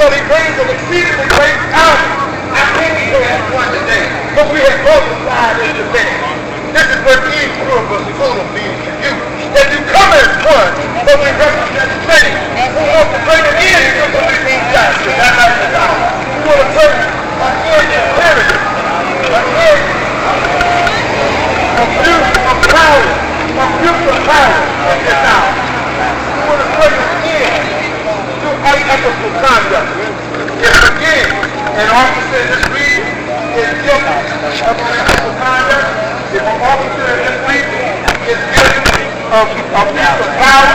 because he brings an exceedingly great power. I came here at one today, but we have multiplied in the day. This is what each group of total means to you. That you come as one, but we represent many who want to bring an end to the living God. That's like the hour. We want to bring an end to tyranny, an end of power, abuse of power in this hour. We want to bring an end to unethical conduct. If again, an officer in this region is guilty of unethical conduct, if an officer in this region is guilty of abuse of power,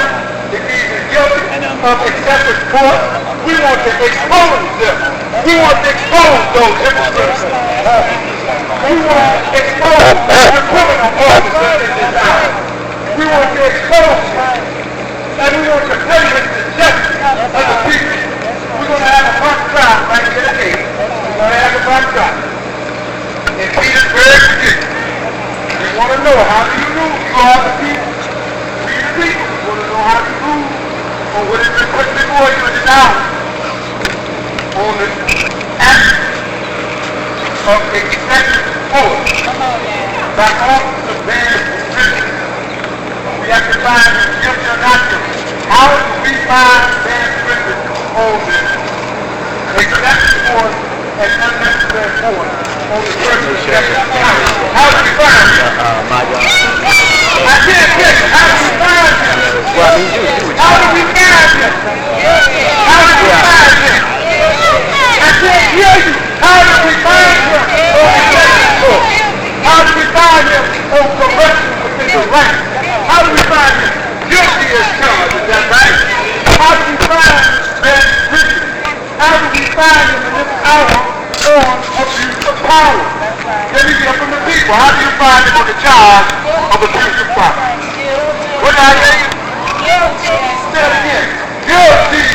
if he is guilty of excessive force, we want to expose them. We want to expose those hypocrites. We want to expose the criminal officers in this hour. We want to expose them. And we want to play with the justice of the people. We're going to have a mock trial right here today. We're going to have a mock trial in Petersburg, Virginia. We want to know, how do you rule? You are the people. We the people. We want to know how you rule on what has been put before you in this hour. On the action of excessive force by officers of banned prisoners. We have to find them guilty or not guilty. How do we find banned prisoners on this excessive force and unnecessary force on the person of Devin Thomas? How do we find them? I can't tell you. How do we find them? How do we find them? How do we find them? I can't hear you. How do we find them on excessive force? How do we find them on corruption within the ranks? How do we find them guilty as charged? Is that right? How do we find them guilty? How do we find them in this hour on abuse of power? Let me hear from the people. How do you find them on the charge of abuse of power? What did I hear you? Guilty. Say it again. Guilty.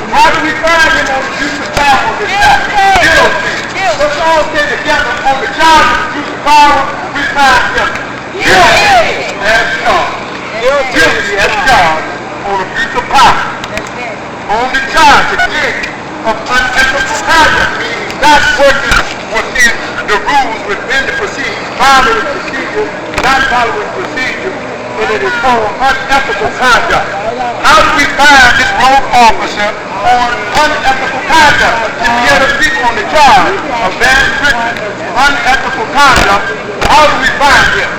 How do we find them on abuse of power on this side? Guilty. Let's all stay together on the charge of abuse of power. We find them guilty as charged. Guilty as charged on abuse of power. On the charge again of unethical conduct, meaning not working within the rules within the procedures, following procedures, not following procedures, and it is called unethical conduct. How do we find this rogue officer on unethical conduct? If the other people on the charge of banned prisoners, unethical conduct, how do we find him?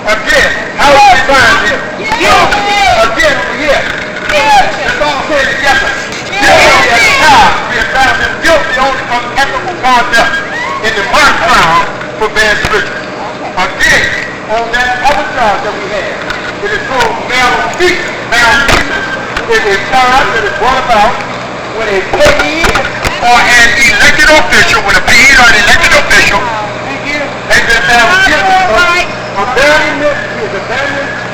Again, how do we find him? Guilty. Again, over here. Let's all say it together. Guilty as charged. We have found him guilty on unethical conduct in the mock trial for banned prisoners. Again, on that other charge that we have, it is called malfeasance. Malfeasance is a charge that is brought about when a paid or an elected official, when a paid or an elected official has been found guilty of abandoning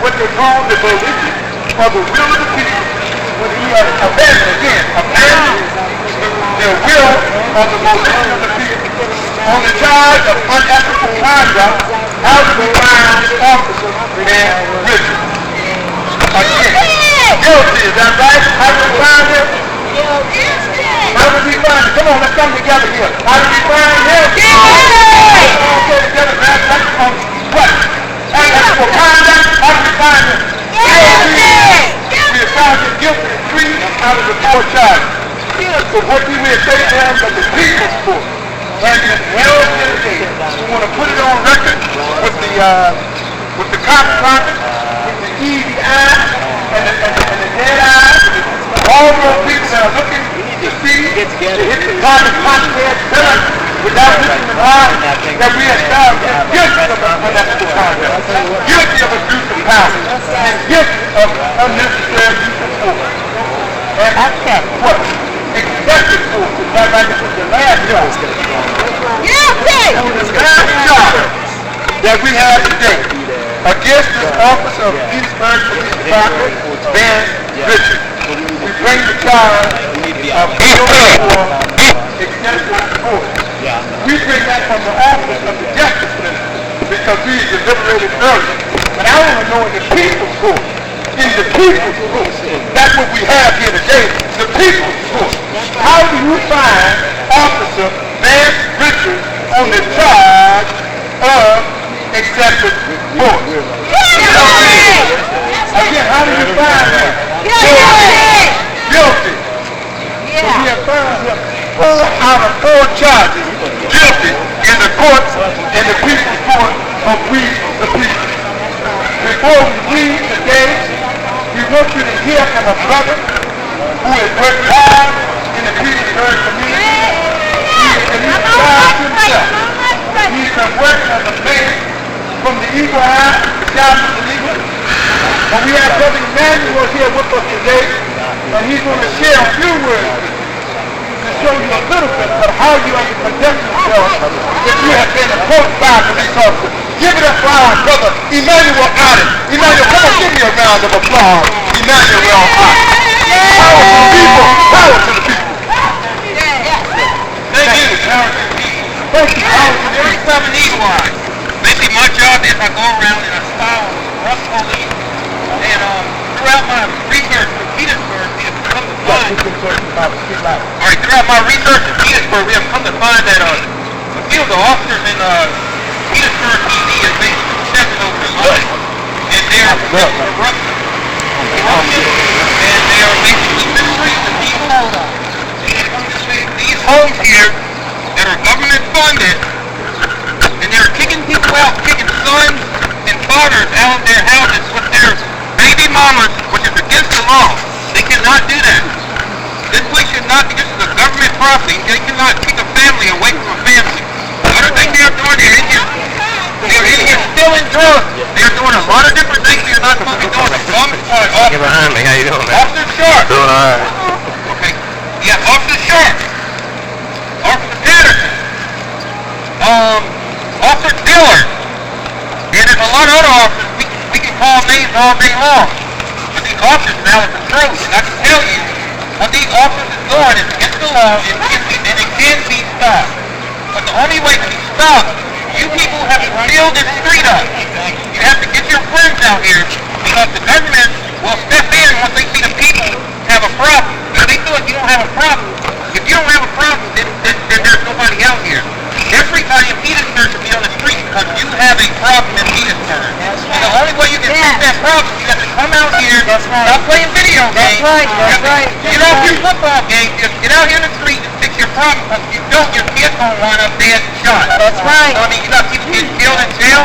what they call the volition of the will of the people. When he abandoned the will of the volition of the people on the charge of unethical conduct, how do we find this officer and Richard? Again, guilty, is that right? How do we find him? How do we find him? Come on, let's come together here. How do we find him? Let's all get together, man. That's what? Unethical conduct. How do we find him? Guilty. We have found him guilty of 3 out of the 4 charges. So what we will say to him that the people's court and his well dedicated, we want to put it on record with the Congress, with the easy eyes and the dead eyes, all those people that are looking to see, to hit the Congress pillar without listening hard, that we have found him guilty of unethical conduct, guilty of abuse of power, and guilty of unnecessary use of force. And I can't what? Excessive force. Is that right? This is the last charge. The last charge that we have today against this officer of Petersburg Police Department, Ben Richard. We bring the charge of excessive force. We bring that from the office of the Justice Minister because we deliberated earlier. But I want to know in the people's court, in the people's court. That's what we have here today, the people's court. How do you find Officer Vance Richards on the charge of excessive force? Again, how do you find him? Guilty. So we have found him 4 out of 4 charges guilty in the courts, in the people's court of we the people. Before we leave today, we want you to hear from a brother who has worked hard in the Petersburg community. He's himself. He's been working as a man from the Eagle Eye, the job of the Eagle. But we have Brother Emmanuel here with us today, and he's going to share a few words to show you a little bit of how you have to conduct yourself if you have been approached by a police officer. Give it up for our brother Emmanuel Otten. Emmanuel, come on, give me a round of applause. Emmanuel Otten. Power to the people. Power to the people. Thank you. Power to the people. Thank you. Power to the people. Every time an Eagle Eye. Basically, my job is I go around and I style rough police. And throughout my research in Petersburg, we have come to find. Alright, throughout my research in Petersburg, we have come to find that a few of the officers in Petersburg PD has been stepping over the line. And they're corruption. And they are basically mistreating the people. These homes here that are government funded, and they're kicking people out, kicking sons and daughters out of their houses with their baby mamas, which is against the law. They cannot do that. This place should not be, this is a government property. They cannot kick a family away from a family. The other thing they're doing, they're in here stealing drugs. They're doing a lot of different things they're not supposed to be doing. Get behind me, how you doing, man? Officer Sharp. Doing alright. Okay. Yeah, Officer Sharp. Officer Patterson. Officer Dillard. And there's a lot of other officers we can call names all day long. But these officers now are the truth. And I can tell you, what these officers are doing is against the law and it can be stopped. But the only way to be stopped, you people have to fill this street up. You have to get your friends out here because the government will step in once they see the people have a problem. If they feel like you don't have a problem, if you don't have a problem, then there's nobody out here. Everybody in Petersburg should be on the street because you have a problem in Petersburg. And the only way you can fix that problem, you have to come out here, stop playing video games. That's right. Get off your football game, just get out here in the street and fix your problem because if you don't, your kid's going to wind up dead and shot. That's right. So, I mean, you got people getting killed in jail.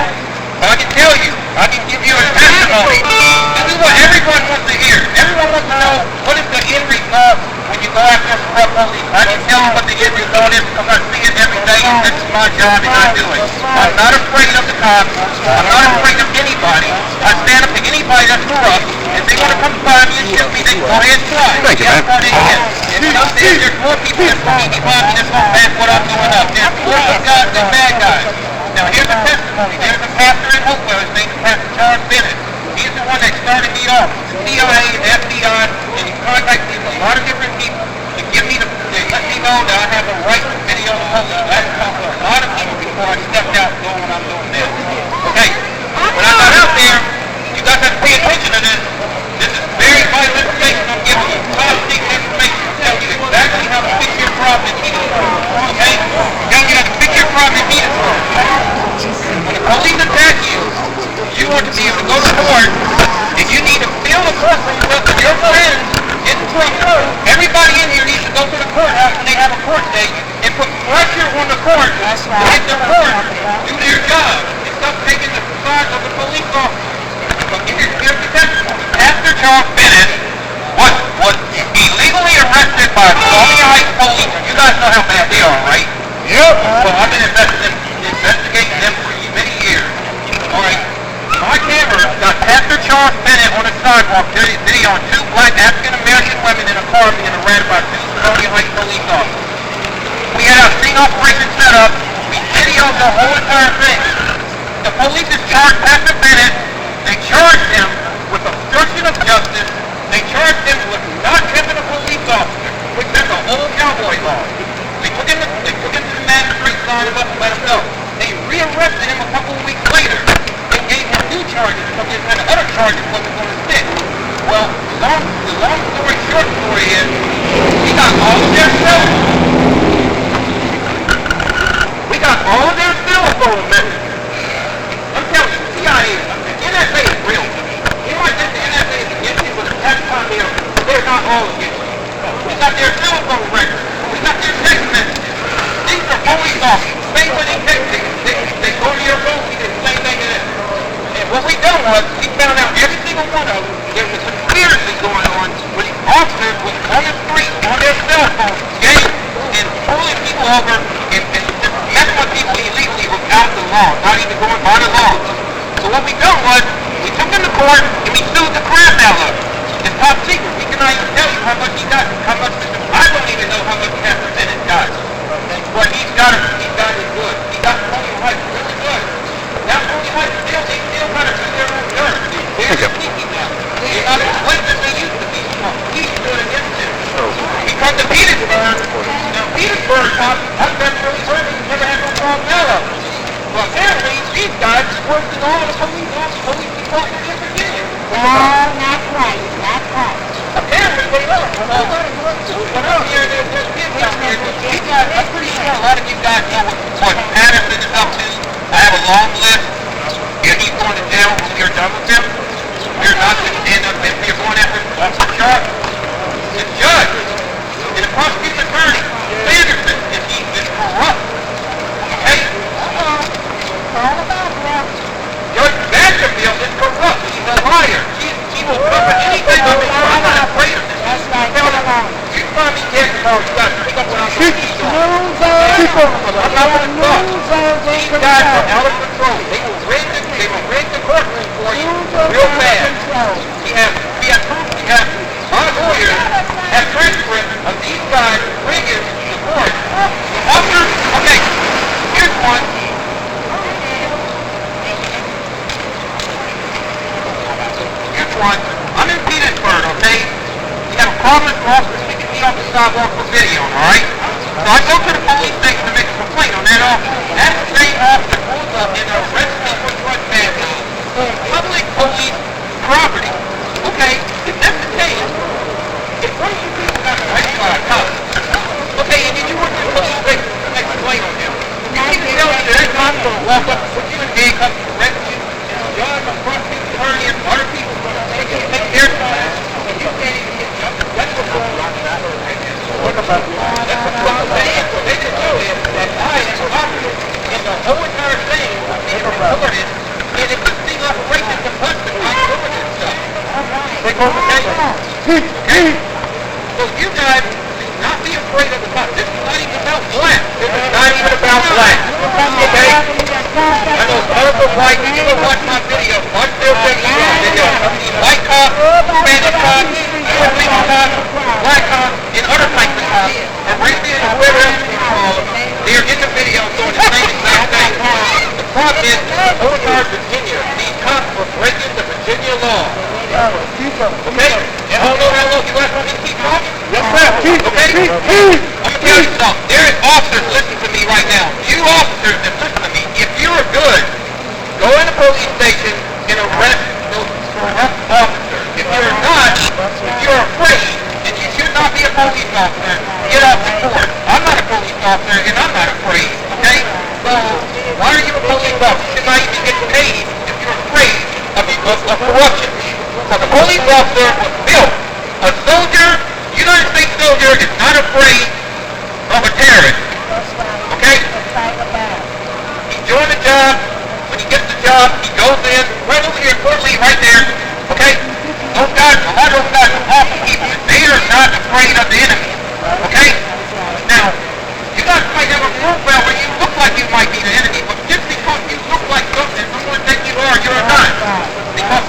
So I can tell you, I can give you a testimony. This is what everyone wants to hear. Everyone wants to know what is the end result when you go after a corrupt police. I can tell you what the end result is because I see it every day and this is my job and I do it. I'm not afraid of the cops. I'm not afraid of anybody. I stand up to anybody that's corrupt. If they want to come find me and shoot me, they can go ahead and try. Thank you, man. And when I'm saying there's more people that's going to be behind me that's going to back what I'm doing up. There's more good guys than bad guys. Now here's a testimony. There's a pastor in Hopewell. His name is Pastor John Bennett. He's the one that started me off. CIA and FBI, and he contacted me with a lot of different people to give me to let me know that I have the right to video the police. I had to talk to a lot of people before I stepped out doing what I'm doing now. Okay, when I got out there, you guys have to pay attention to this. This is very vital information I'm giving you. Top secret information to tell you exactly how to fix your problem in Petersburg. Okay? You have to fix your problem in Petersburg. When the police attack you, you want to be able to go to court, and you need to fill the courtroom up with your friends in the court. Everybody in here needs to go to the courthouse when they have a court date and put pressure on the court to get the court do their job and stop taking the side of the police officer. So here's the testimony. Pastor Charles Bennett was illegally arrested by Colonial Heights police. You guys know how bad they are, right? Yep. Well, I've been investigating them for many years. All right. My camera got Pastor Charles Bennett on the sidewalk videoing 2 black African-American women in a car being arrested by 2 Colonial Heights police officers. We had our sting operation set up. We videoed the whole entire thing. The police has charged Pastor Bennett. They charged him with obstruction of justice. They charged him with not tipping a police officer, which that's a whole cowboy law. They took him to the magistrate, signed him up and let him go. They what we done was, we found out every single one of them, there was a conspiracy going on where the officers was on the street, on their cell phones, and pulling people over, and just messing with people illegally without the law, not even going by the law. So what we done was, we took them to court, and we sued the crap out of them. It's top secret. We cannot even tell you how much he got, how much, I don't even know how much that percentage got. But he's got it good. He got Tony White really good. Now Tony White still got to do their own dirt. They're sneaky now. They're not as white as they used to be. He's doing against them. He come to Petersburg. Now Petersburg, I've never really heard of him. Never had no problem out of him. Well, apparently, these guys worked in all the police departments in Virginia. That's right. That's right. Apparently, they are. When I'm here, there's kids out here. I'm pretty sure a lot of you guys know what Patterson is up to. I have a long list. If he's going to jail when we're done with him, we're not going to end up if we're going after the judge. The judge and the prosecuting attorney, Anderson, is corrupt. Okay? All about that. Judge Vanderbilt is corrupt. She's a liar. She will cover anything of it. I'm not afraid of this. That's right. You find me dead tomorrow, you got to pick up what I'm going to eat on. I'm not going to talk. These guys are out of control. They will rig the courtroom for you real fast. We have proof. We have our lawyers have transcripts of these guys rigging the court. Officer, okay, here's one. I'm in Petersburg, okay? We have a problem with officers picking me off the sidewalk for video, alright? So I go to the police station to make a complaint on that officer. That same officer pulls up and arrests me for trespassing on public police property. Okay, if that's the case, if one of you people got a right by a cop, okay, and then you went to the police station to make a complaint on him, you need to tell me that cop's going to walk up and put you in handcuffs and arrest you, and the judge, the prosecuting attorney, and other people take their time, and you can't even get jumped. That's what's going on. What about that? That's what's going on. They just know that I am an officer, and the whole entire thing was being recorded, and if this thing operates the custom, I'm doing this stuff. They go to tell you. Okay? So you guys do not be afraid of the cop. This is not even about black. This is not even about black. Okay? I know colorful white. You go watch my video. Watch their video. White cops, Spanish cops, European cops, black cops, and other types of cops, Arabian or whatever else you call them, they're in the video doing the same exact thing. The problem is, in Petersburg, Virginia, these cops were breaking the Virginia law. Okay? And hold on, you guys want me to keep talking? Yes, sir. Okay? I'm going to tell you something. There is officers listening to me right now. You officers that listen to me, if you're good, go in the police station and arrest those corrupt officers. If you're not, if you're afraid, and you should not be a police officer, get off the court. I'm not a police officer, and I'm not afraid, okay? So, why are you a police officer? You should not even get paid if you're afraid of corruption. So the police officer was built. A soldier, United States soldier, is not afraid of a terrorist, okay? He's doing the job. When he gets the job, he goes in, right over here, Portland, right there, okay? Those guys, a lot of those guys are awful people. They are not afraid of the enemy, okay? Now, you guys might have a profile where you look like you might be the enemy, but just because you look like something, someone thinks you are, you're not. Because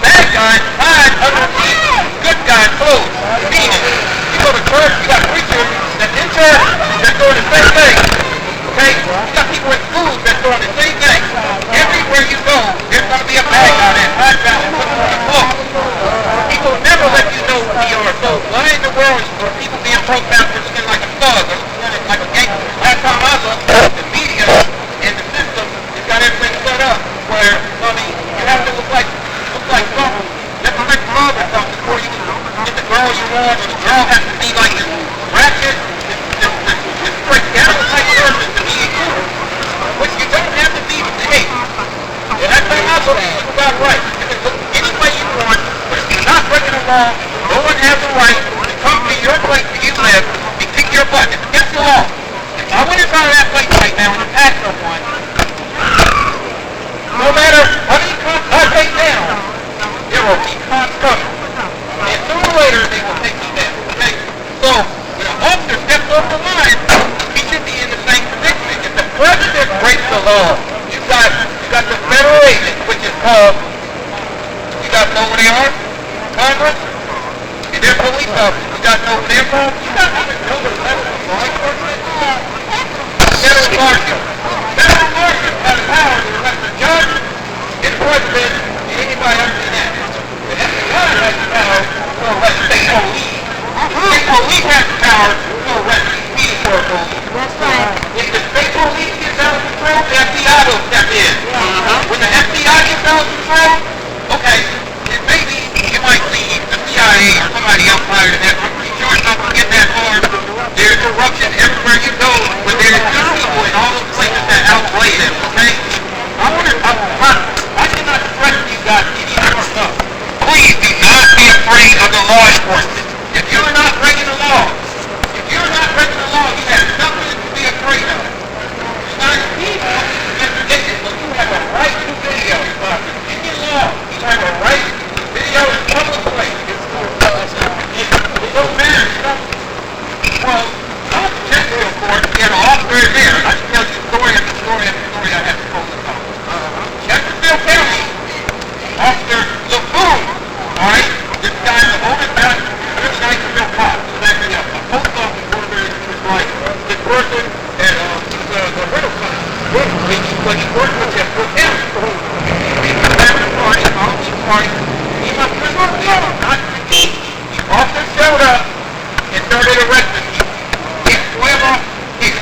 bad guys hide underneath good guys' clothes. Meaning, you go to church, you got preachers that's in church that's doing the same thing, okay? You got people in schools that's doing the same thing. Everywhere you go, there's going to be a bad guy that hides out and puts on the cloak. People never let you know who you are. So why in the world are people being protesters looking like a thug or looking like a gangster? Last time I looked, the media and the system has got everything set up where, I mean, you have to look like something. Just a rich love or something before you get the girl you want, or the girl has to be like this ratchet, this straight down type person to be included. Which you don't have to be today. And that's what I believe is about right. You can look any way you want, but if you're not breaking the law, no one has the right to come to your place where you live and kick your butt. It's against the law. If I went inside of that place right now and attacked someone, no matter how many cops police officers. You got no their phone? You got no law enforcement? Federal marshal. Federal marshal has the power to arrest the judge, his president, and anybody other than that. The FBI has the power to arrest state police. State police has the power to arrest Petersburg police. That's right. If the state police gets out of control, the FBI will step in. When the FBI gets out of control, okay, it may be, you might see the CIA or somebody else higher than that. I'm pretty sure it's not going to get that far. There's corruption everywhere you go, but there's good people in all those places that outweigh them, okay? I cannot stress to you guys any more stuff. Please do not be afraid of the law enforcement. If you're not breaking the law, you have nothing to be afraid of. United people, but you have a right to video. In your law, you have a right to video in public places. It don't matter. Well, I'm in Chesterfield Court, we had an officer there. I can tell you story after story after story I have to post about. Chesterfield County, Officer LaFoon, alright? This guy's the oldest guy, really nice and real cop. He was actually a post office worker. Like this person at the rental company. When he worked with him for him. He's a family party, Halloween party. He must have been working on him, not me. He also showed up and started arresting people. He had 12 off. He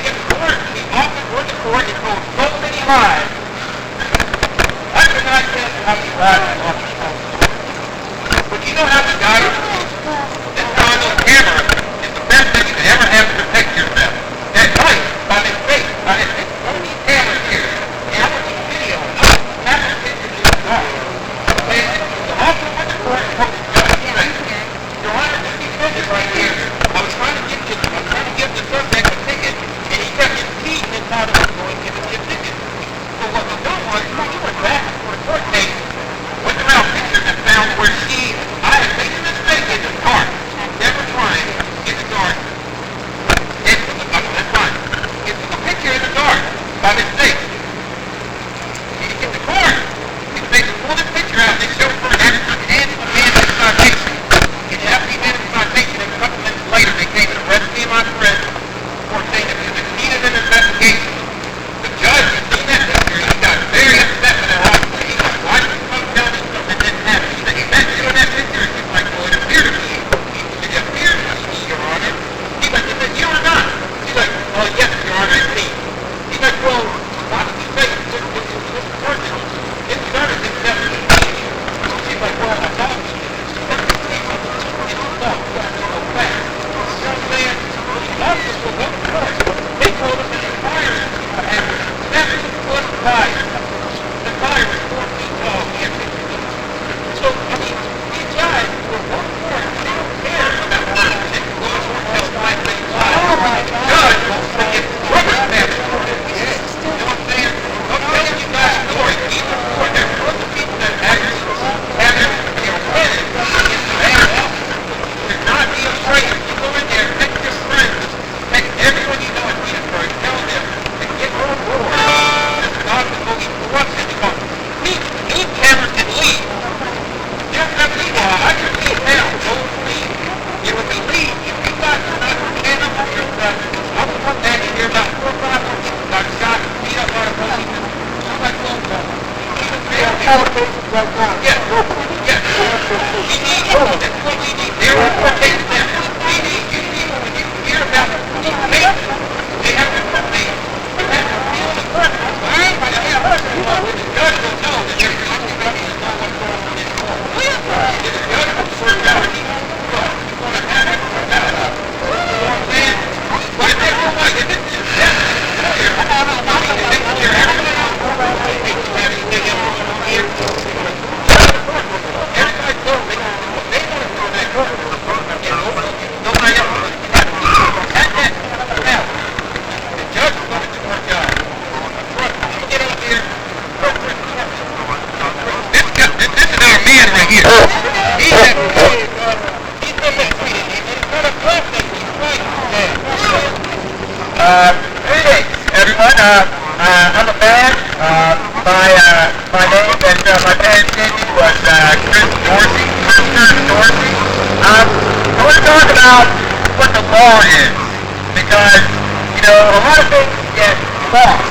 often went to court and told so many lies. I cannot tell you how many lies he often told. But you know how the guy that's on those cameras is the best thing you could ever have to protect yourself. At night, by mistake, I had one of these cameras here, and I want these videos. I have to take this in the car. And the officer went to court and told the judge, Your Honor, these pictures right here, I was trying to give the suspect a ticket, and he kept his teeth inside of his going to give me a ticket. So what was done was, he went back for the court case, went around pictures and found where I had made a mistake in the car. Never trying in the dark. That's fine. It took a picture in the dark by mistake. He didn't get the car. They pulled this picture out and they showed for an anti-man citation. And after he did a citation, a couple minutes later, they came and arrested me and my friend for saying that we succeeded in an investigation. The judge had seen that picture and he got very upset with that officer. He was like, why did you come tell me something didn't happen? He said, that picture? He's like, well, it appeared to me. It appeared to me, Your Honor. He's like, is it you or not? He's like, oh, yes, Your Honor, it's me. He's like, well, why did you say this person? It's better than definitely me. She's like, well, I thought you did. It's stuff. You got no facts. You know what I'm saying? The officers will go to court. They told us that the fire had 7-foot fire. The fire was 4 feet tall. We had pictures of it. So, I mean, these guys were working for it. They don't care about murder. They can go to court and testify and say lies. The judge wants to get rubber stamped for it. You know what I'm saying? I'm telling you guys stories. Even before there's lots of people that actually have their credit against the bad officers. Do not be afraid. You go in there, pick your friends, pick everyone you know in Petersburg, tell them to get on board. This is not going to be corruption because these cameras can leave. You don't have to leave. I can leave now. Go leave. It would be leave. If you guys do not stand up for yourself, I would come back and hear about 4 or 5 people got shot, beat up by the police. I'm like, well, yes. We need you. That's what we need. There are 4 cases there. We need you people, when you hear about these cases, they have to come there. You have to feel the person. The judge will know that there's something about you to know what's going on in court. The judge will sort out these people. You're going to have it worked out. You know what I'm saying? But if they don't like it, this is definitely clear. I mean, if they clear everything else, they don't have anything else going on here. Everybody's going to do what they want to do in that court. Nobody else is going to have to do that. Now, the judge is going to do her job. You get up here. This is our man right here. He's been mistreated. He's got a blood thing. He's fighting. Greetings, everyone. I'm a man. My name that my parents gave me was Chris Dorsey. I want to talk about what the law is, because, you know, a lot of things get lost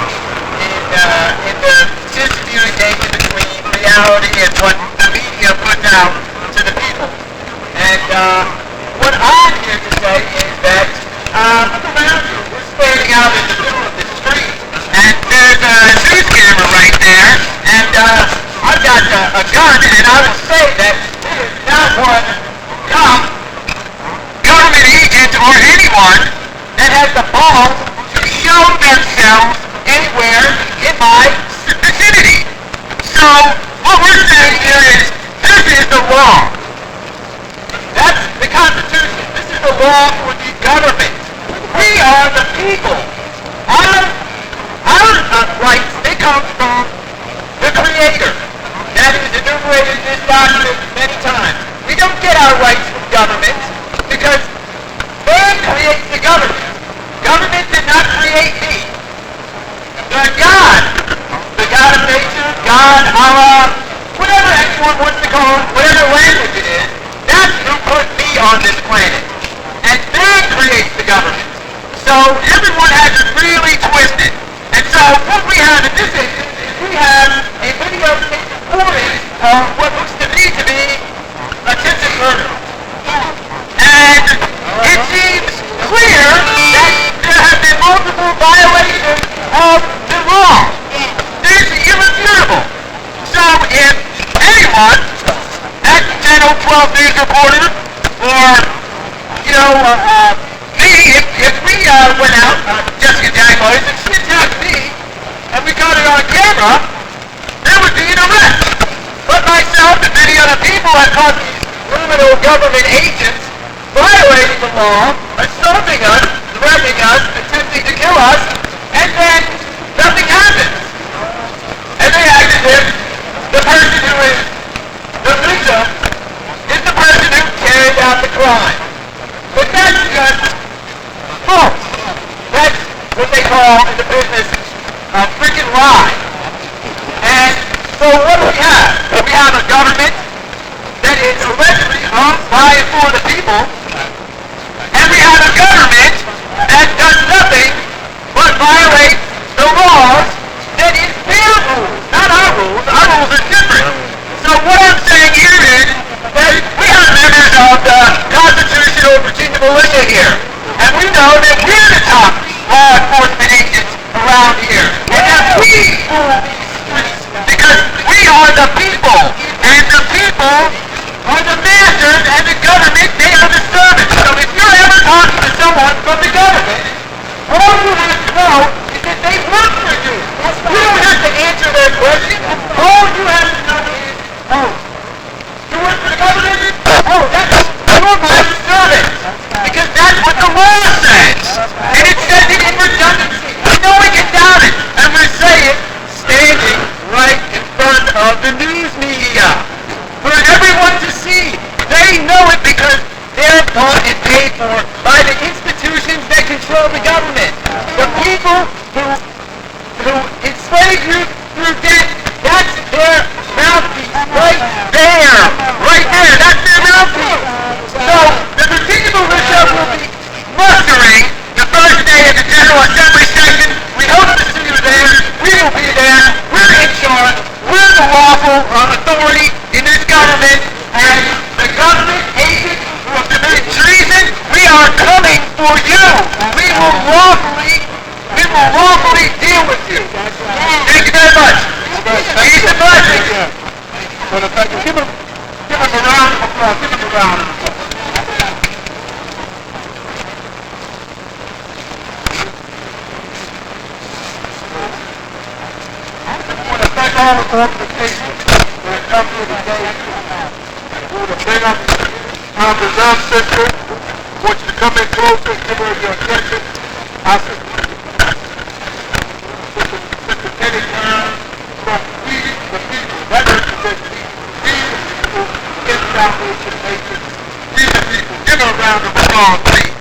in the discommunication between reality and what the media puts out to the people. And what I'm here to say is that look around you. We're standing out in the middle of the street, and there's a news camera right there, and I've got a gun, and I will say that it is not one government agent or anyone that has the balls to show themselves anywhere in my vicinity. So what we're saying here is, this is the law. That's the Constitution. This is the law for the government. We are the people. Our rights, they come from the Creator. That is enumerated in this document many times. We don't get our rights from government because man creates the government. Government did not create me. The God of nature, God, Allah, whatever anyone wants to call it, whatever language it is, that's who put me on this planet. And man creates the government. So everyone has it really twisted. And so what we have in this instance is we have a video recording of what looks to me to be attempted murder. And it seems clear that there have been multiple violations of the law. It's irrefutable. So if anyone at 10 or 12 News Reporter or, you know, me, if we went out, Jessica Jaguars, and she attacked me, and we got it on camera, there would be an arrest. But myself and many other people have caught these criminal government agents violating the law, assaulting us, threatening us, attempting to kill us, and then nothing happens. And they act as if the person who is the victim is the person who carried out the crime. But that's just false. That's what they call in the business a freaking lie. And so what do we have? We have a government that is allegedly owned by and for the people, and we have a government that does nothing but violate the laws that is their rules, not our rules. Our rules are different. So what I'm saying here is that we have members of the constitutional Virginia militia here, and we know that we're the top law enforcement agents around here, and that we rule these streets because we are the people, and the people are the masters, and the government, they are the servants. So if you're ever talking to someone from the government, all you have to know is that they work for you. You don't have to answer their question. All you have to know is, oh, you work for the government? Oh, you're my servant. Because that's what the law says. And it says it in redundancy. No one can doubt it. And we say it standing right in front of the news media for everyone to see. They know it because they're bought and paid for by the institutions that control the government. The people who enslave you through debt, that's their mouthpiece right there. Right there, that's their mouthpiece. So the Virginia militia will be mustering the first day of the General Assembly session. We hope to see you there. We will be there. We're in charge. We're the lawful authority in this government. And the government agents who have committed treason, we are coming for you. We will lawfully deal with you. Thank you very much. Peace and blessings. Give him a round of applause. Give him a round of applause. I want to thank all the organizations that have come here today. I want to bring up our Reserve Sister. I want you to come in closer and give her your attention. I said, Sister Penny Brown from We the People. That represents me. We the people in Salvation Nation. We the people. Give her a round of applause, please.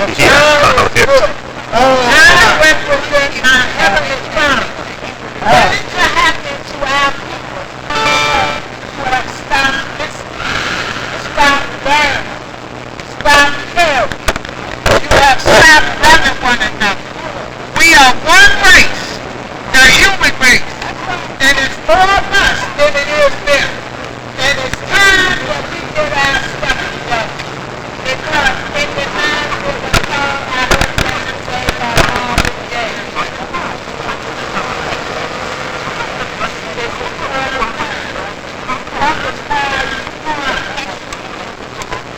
I represent my heavenly Father. What is happening to our people who have stopped listening, stopped learning, stopped caring? You have stopped loving one another. We are one race, the human race, and it's more of us than it is them. And it's time that we get our stuff together, because it reminds me of the song I heard yesterday by Marvin Gaye.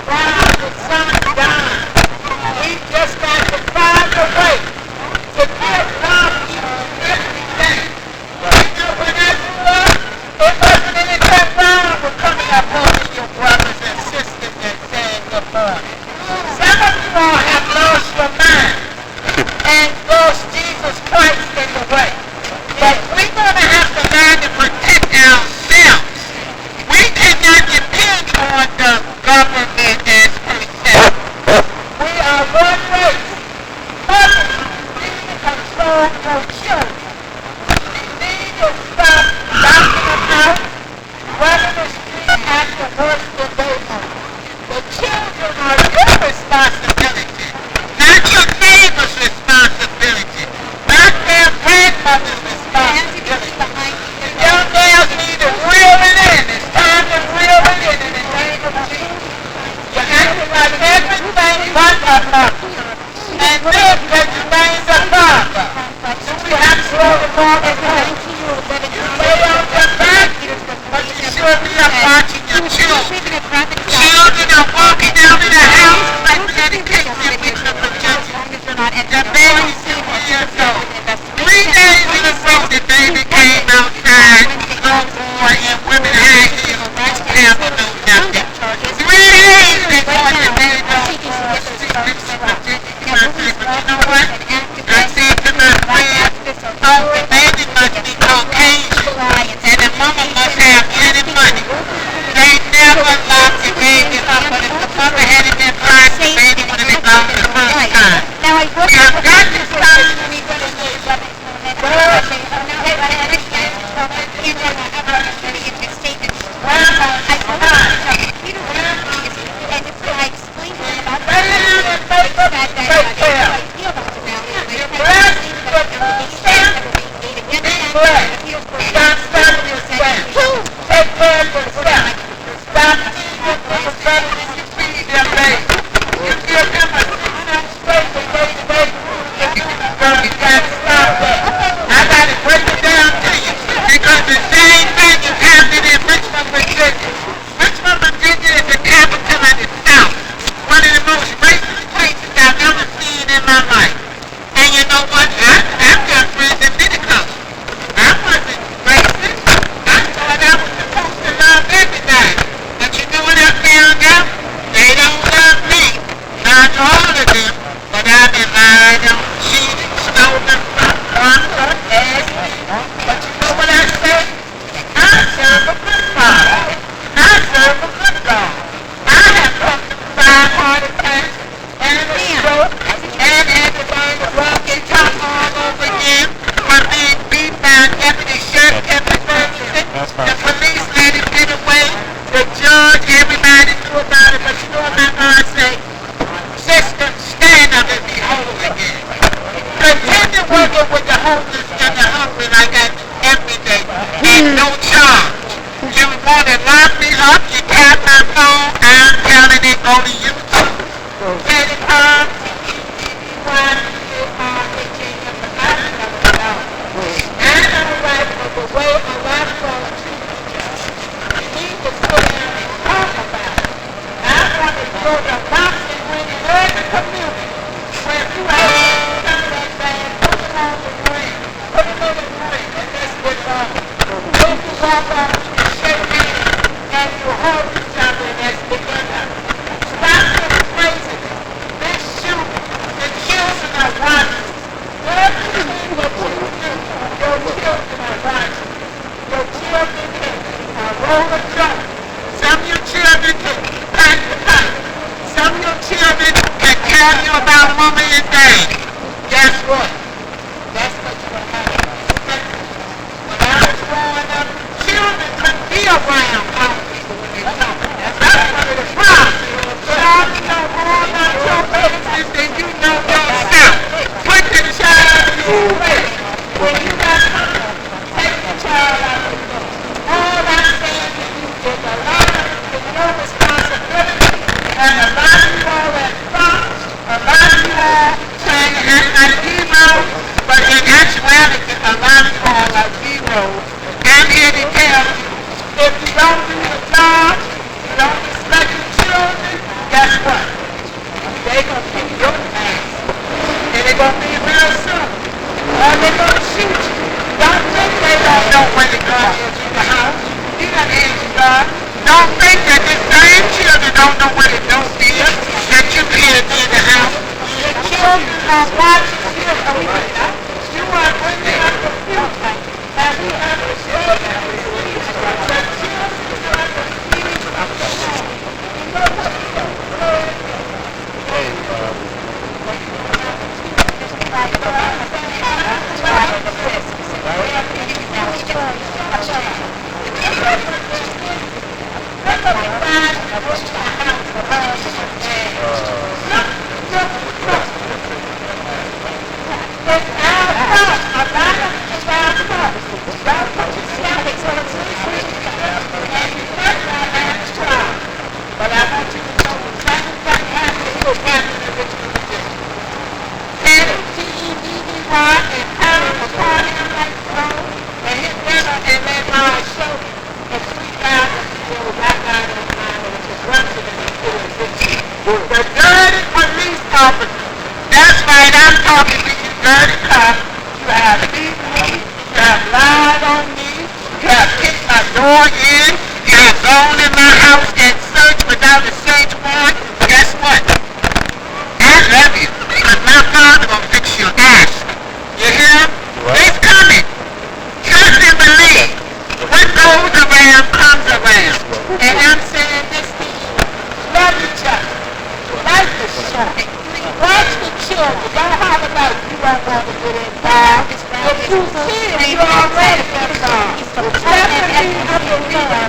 While the sun dies, we just got to find a way to give God everything. You know, when I grew up, it wasn't anything wrong with coming up home to your brothers and sisters and saying good morning. Some of you all have lost your mind and lost Jesus Christ in the way. But we're going to have to learn to protect ourselves. We cannot depend on the government as per se. We are one race. Mothers, we need to control your children. We need to stop locking them out, running the street after worse than they know. The children are your responsibility, not your neighbor's responsibility, not their grandmother's responsibility. The young girls need to reel it in. It's time to reel it in the name of Jesus. You're acting like everything but a mother, and live as the things of Father. So we have to slow the ball and you lay on your back, but you sure be up watching your children. Children are walking out of the house like dedication with the judges. The baby's 2 years old. 3 days in a row the baby came outside, no boy, and women high heels, no camera, no nothing. 3 days they thought the baby was but you know what? I said to my friend, oh, the baby must be Caucasian, and the mama must have any money. They never locked the baby up, but if the mother hadn't been black, the baby would have been locked the first time. We have got to stop. Some of your children can pack the pipe. Some of your children can tell you about Mama and Daddy. Guess what? That's what you're going to have. When I was growing up, children couldn't be around other people when they were talking. That's one of the problems. Child, you know all about your business and you know yourself. Put the child in his place. When you got time, take the child out of the door. All I'm saying to you is a lot of it is your responsibility, and a lot of you all at fault, a lot of you all trying to act like heroes, but in actuality, a lot of you all are zeros. I'm here to tell you, if you don't do the job, you don't respect your children, guess what? They're going to kick your ass. And they're going to be real soon. Or they're going to shoot you. Don't think they don't know when the gun is in the house. You done hit your gun. Don't think that the same children don't know where the dope is that you hid in the house. The children are watching you. You are bringing up the future. And we have to show them the future. The children are the future. That's right, I'm talking to you, dirty cop. You have beat me, you have lied on me, you have kicked my door in, you have gone in my house and searched without a search warrant. Guess what? I love you, because my father will fix your ass. You hear? It's coming. Trust and believe. What goes around comes around. And I'm saying this to you. Love each other. Life is short. Watch the children. Don't holler like you don't want to get involved. If you see it, you already get involved. Definitely up the river.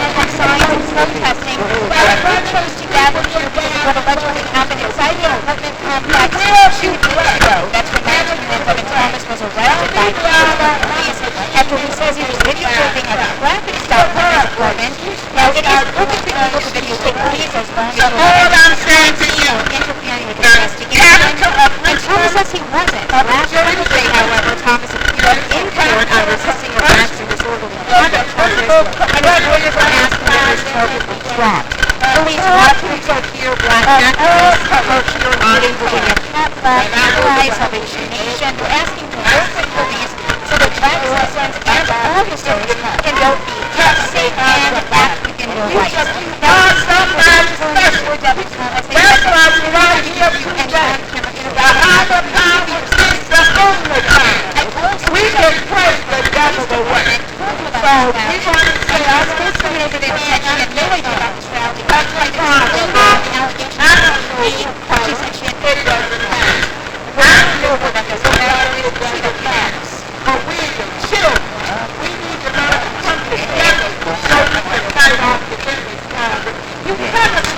And science protesting. But we're chose to gather here what allegedly happened inside the apartment complex. That's when Devin Thomas was arrested by police after he says he was videotaping a traffic stop in his apartment. Now, it is perfectly legal to videotape police as long as all I'm saying to you, interfering with the investigation. And Thomas says he wasn't. Last Thursday, however, Thomas appeared in court on resisting arrest and disorderly conduct charges, and lawyers were asking that his charges be dropped. Police want to procure black activists, procure meeting Virginia Platform, Allies, Salvation Nation. They're asking to work with police so that black citizens and officers can both be kept safe and act within their rights. Now, somebody special with Devin Thomas. that's why we right here today. The higher power is the only time. We can pray the devil away. So we want to say, I'm discriminated in and she admitted about this rally. That's like I don't know. She said she admitted it doesn't matter. I don't know what it doesn't matter. It doesn't matter. But we the children, we need to learn to come together so we can fight off the enemy's power. You cannot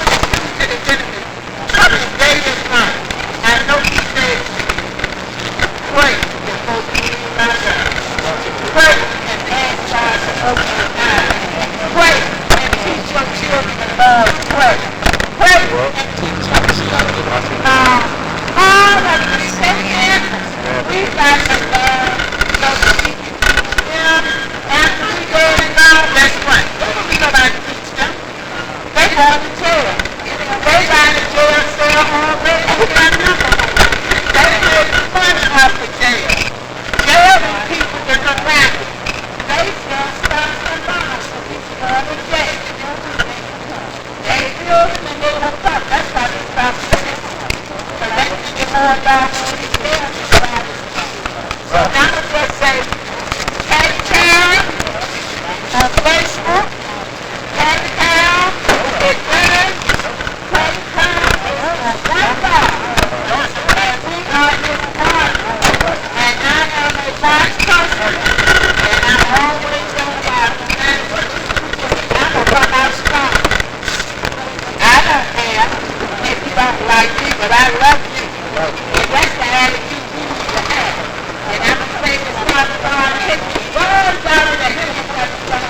but I love you. And that's the attitude you need to have. And I'm going to say this one time, hit the words out of the head of that son.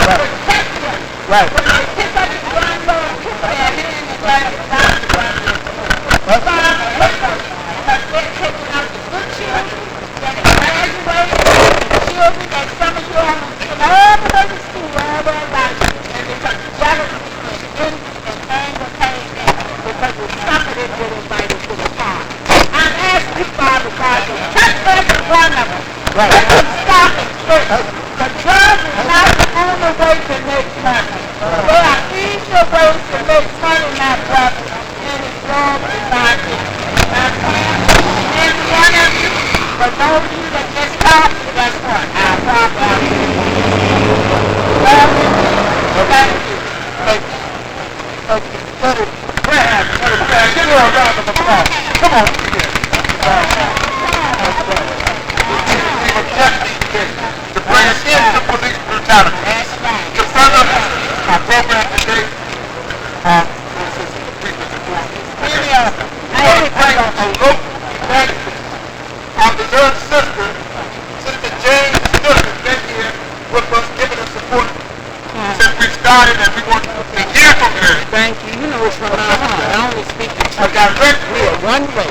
Protect them. Right. When they pick up the gun, Lord, put their hand and let them down the gun. Father, help us. Because they're taking out the good children that are graduating, the children that some of you are in all the way to school, wherever about you. And because jealousy and envy and anger came in, because of some of them were invited to the farm. I'm asking you, Father God, to touch every one of them. Right. Let them stop and think. The drug is not the only way to make money. There are easier ways to make money, my brother, and it's wrong to not do. I'm asking every one of you, for those of you that just talked, guess what? I'll talk about it. Love you. Thank you. Thank you. Okay. Brother Brad, give her a round of applause. Come on, here. That's right. We were kept these days to bring us into police brutality. That's right. To further our program today, this is the Preachers Reform. Really, I We bring a local thank you. Our deserved sister, Sister Jane Stewart, has been here with us, giving us support since we started, and we want to hear from her. thank you. You know it's from my heart. I only speak the A truth. direct We are one way.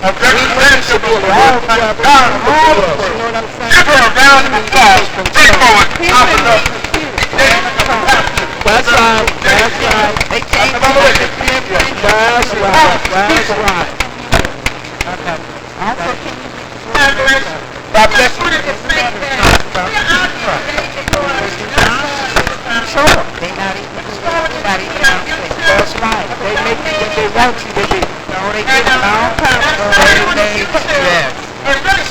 a representative of the whole mankind of the world. You know what I'm saying? Give her a round of applause. Bring forward our beloved That's right. That's right. They can't do it. That's right. That's right. Also, can you God bless you. sure? They not even nobody downstairs. That's right. They make you what they want you to be. No, they give them all kinds of yes.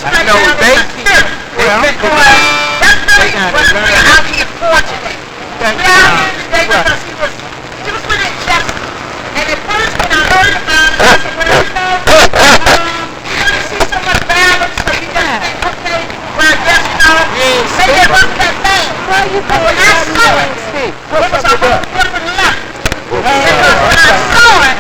I know they fit. Well, They got it right. out here fortunate. Thank We're out here you. today because he was with injustice. And at first when I heard about it, I said, well, you know, you don't see so much violence, so you just think, okay, well, I guess, you know, maybe it wasn't that bad. But when I saw it, it was a whole different level. Because when I saw it,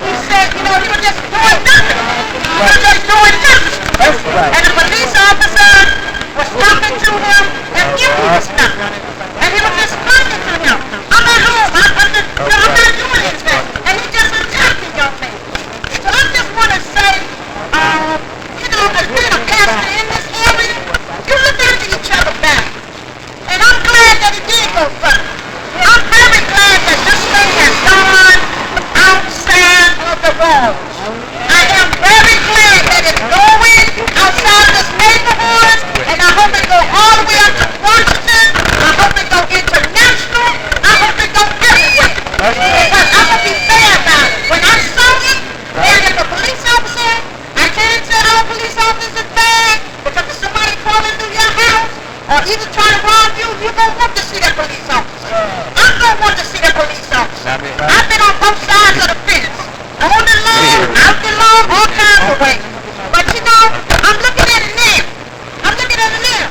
he said, you know, he was just doing nothing. He was just doing nothing. That's right. And the police officer was talking to him and giving him stuff. And he was just talking to him. I'm at home. I'm not doing anything. And he just attacked the young man. So I just want to say, you know, as being a pastor in this area, you look after each other back. And I'm glad that it did go further. I'm very glad that this thing has gone outside of the walls. I am very glad that it's going outside this neighborhood, and I hope it go all the way up to Washington. I hope it go international. I hope it go everywhere. Because I'm going to be fair about it. When I saw it, and if a police officer, I can't say all police officers is bad, because if somebody crawling through your house, or even trying to rob you, you don't want to see that police officer. I don't want to see that police officer. I've been on both sides of the fence. On the lawn, out the lawn, all kinds of ways. But you know, I'm looking at it now. I'm looking at it now.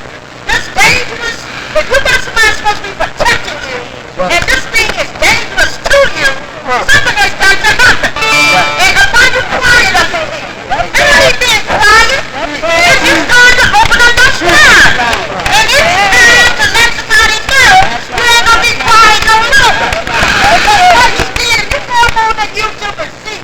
That's dangerous. If you got somebody supposed to be protecting you, and this thing is dangerous to you, something has got to happen. And why you quiet up in here? It ain't being quiet. It's time to open up those eyes. And it's time to let somebody know you ain't gonna be quiet no longer. Because what he did, if you go on the YouTube and see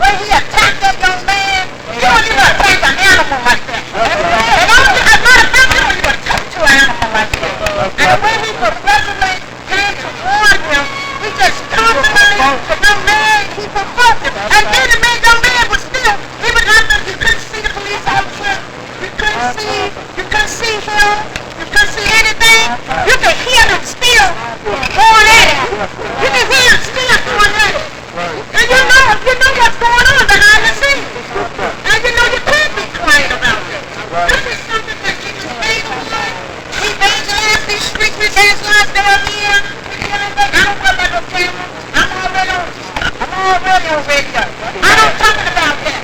where he attacked that young man, you don't even attack an animal like that. And as a matter of fact, you don't even talk to an animal like that. And the way he progressively came toward him, he just constantly, the young man, he provoked him. And then the young man was still, he was out there, you couldn't see the police officer, you couldn't see him, you couldn't see anything. You could hear him still going at it. You could hear him still going at it. And you know what's going on behind the scenes. And you know you can't be quiet about this. This is something that he was evangelized. He evangelized these streets, he evangelized down here. I don't worry about no camera. I'm already on radio. I'm not talking about that.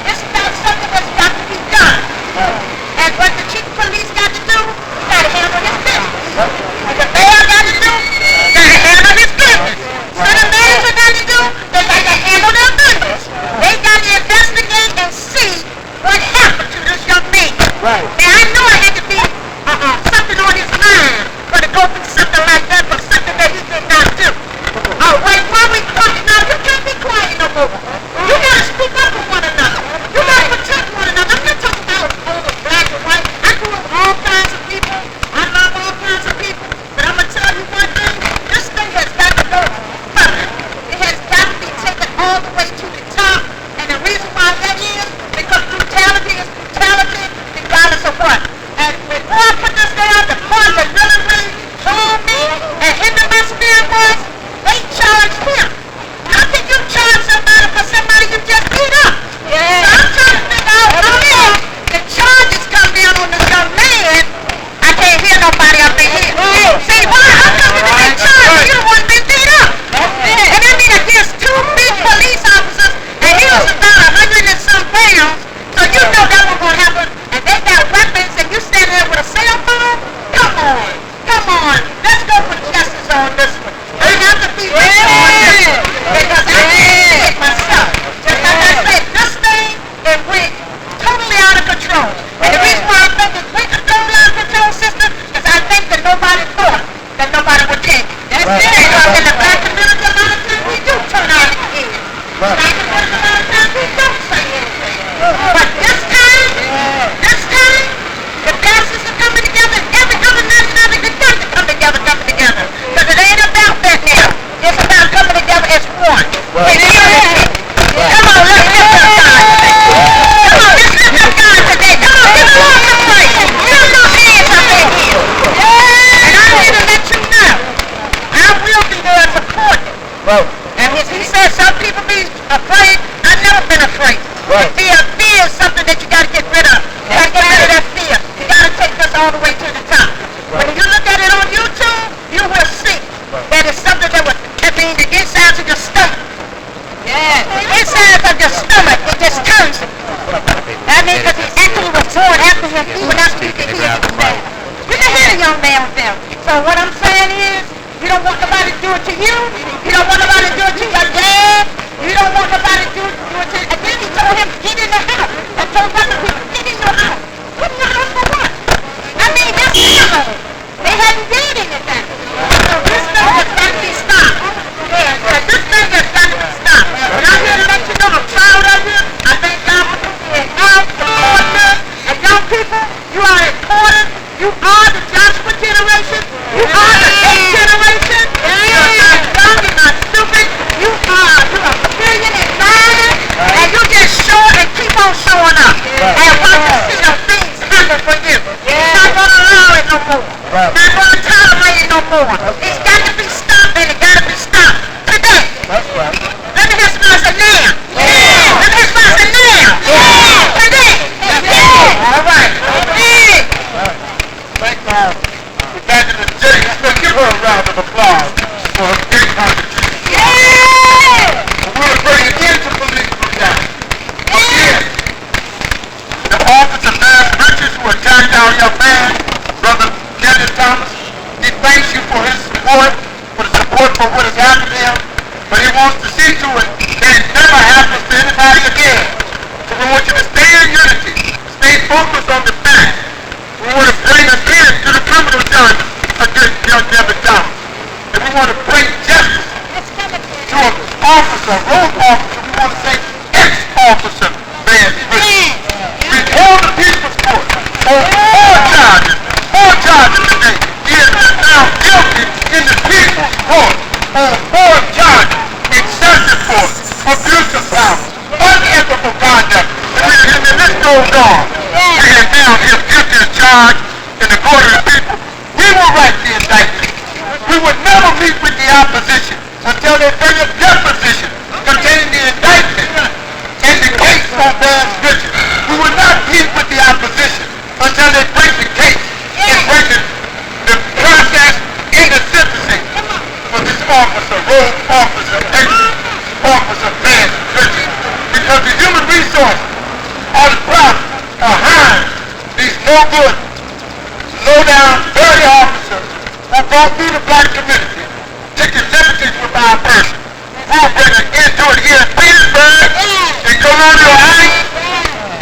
It's about something that's got to be done. And what the chief of police got to do, he got to handle his business. What the mayor got to do, he got to handle his business. What the manager got to do, they got But this time, the pastors are coming together, and every other nationality is going to come together. Because it ain't about that now. It's about coming together as one. In unity. Come on, let's lift up God today. Come on, let's lift up God today. Come on, give the Lord some praise. Give those hands up in here. And I'm here to let you know, I will be there to support you. And if he says some people be afraid, I've never been afraid. Right. Fear is something that you got to get rid of. You got to get rid of that fear. You got to take this all the way to the top. When you look at it on YouTube, you will see that it's something that means the insides of your stomach. Yeah. The insides of your stomach, it just turns it. That means because he actually was born after him, he would not speak to his man. You can hear the young man with them. So what I'm saying is, you don't want nobody to do it to you. You don't want nobody to do it to your dad. You don't want nobody to do it to you. And then he told him, get in the house. And told other people, get in your house. Get in your house for what? I mean, that's evil. They hadn't did anything. So this thing has got to be stopped. Yeah, this thing has got to be stopped. And I'm here to let you know I'm proud of you. I thank God for being out, support you. And young people, you are important. You are the Joshua generation. You are the eighth generation. You're not young, you're not stupid. You are brilliant and mind. And you just show and keep on showing up. And watch to see those things happen for you. You're not going to allow it no more. You're not going to tolerate it no more. It's got to be stopped, and it got to be stopped today. Let me hear somebody say now. Let me hear somebody say now. Today. All right. Thank you. Evangelist James, let's give her a round of applause for her great contribution. And we'll bring it into police brutality. Again, the office of Mass Richards who attacked our young man, Brother Devin Thomas, he thanks you for his support, for the support for what has happened to him, but he wants to see to it that it never happens to anybody again. So we want you to stay in unity, stay focused on the facts. We want to bring us in to the criminal charges against young Devin Thomas. And we want to bring justice to an officer, road officer, we want to say ex-officer, man, we hold the people's court on four charges today. He is now guilty in the people's court on 4 charges: excessive force, abuse of power, unethical conduct. And the list goes on. And now he is guilty as charged in the court of the people. We will write the indictment. We would never meet with the opposition until they bring a deposition containing the indictment and the case on Mass Richards. We would not meet with the opposition until they bring the case and bring the process in the sentencing for this officer, road officer, ex-officer, Mass Richards. Because the human resources are the problem behind these no good, low down, dirty officers who go through the black community, taking liberties with our person. We'll bring an end to it here in Petersburg, in Colonial Heights,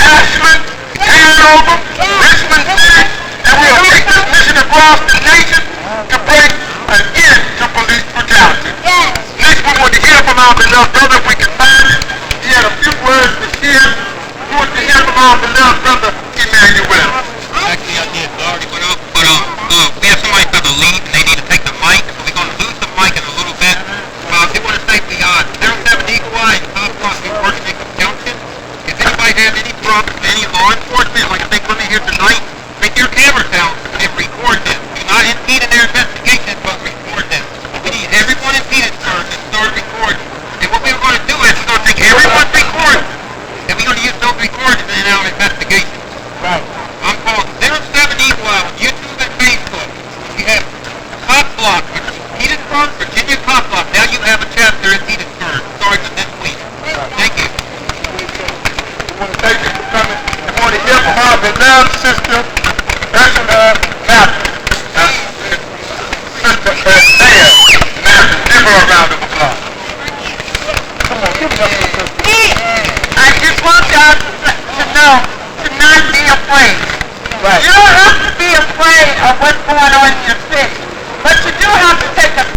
Ashland, Hanover, Richmond City, and we'll take this mission across the nation to bring an end to police brutality. Next, we want to hear from our beloved brother, if we can find it. He had a few words to share. We want to hear from our beloved brother, Emmanuel. Actually, I did. I already went up, but we have somebody about to leave, and they need to take the mic. So we're going to lose the mic in a little bit. They want to say the 07 Eagle Eye and Top Cross in working in conjunction. If anybody has any problems with any law enforcement, like if they come in here tonight, take your cameras down and record them. Do not impede in their investigation, but record them. We need everyone in Petersburg to start recording. And what we're going to do is we're going to take everyone's recording, and we're going to use those recordings in our investigation. Right. I'm called 07 Eagle Eye on YouTube and Facebook. You have Cop Block, which is Petersburg, Virginia Cop Block. Now you have a chapter in Petersburg, starting this week. Thank you. We want to thank you for coming. We want to hear from our beloved sister,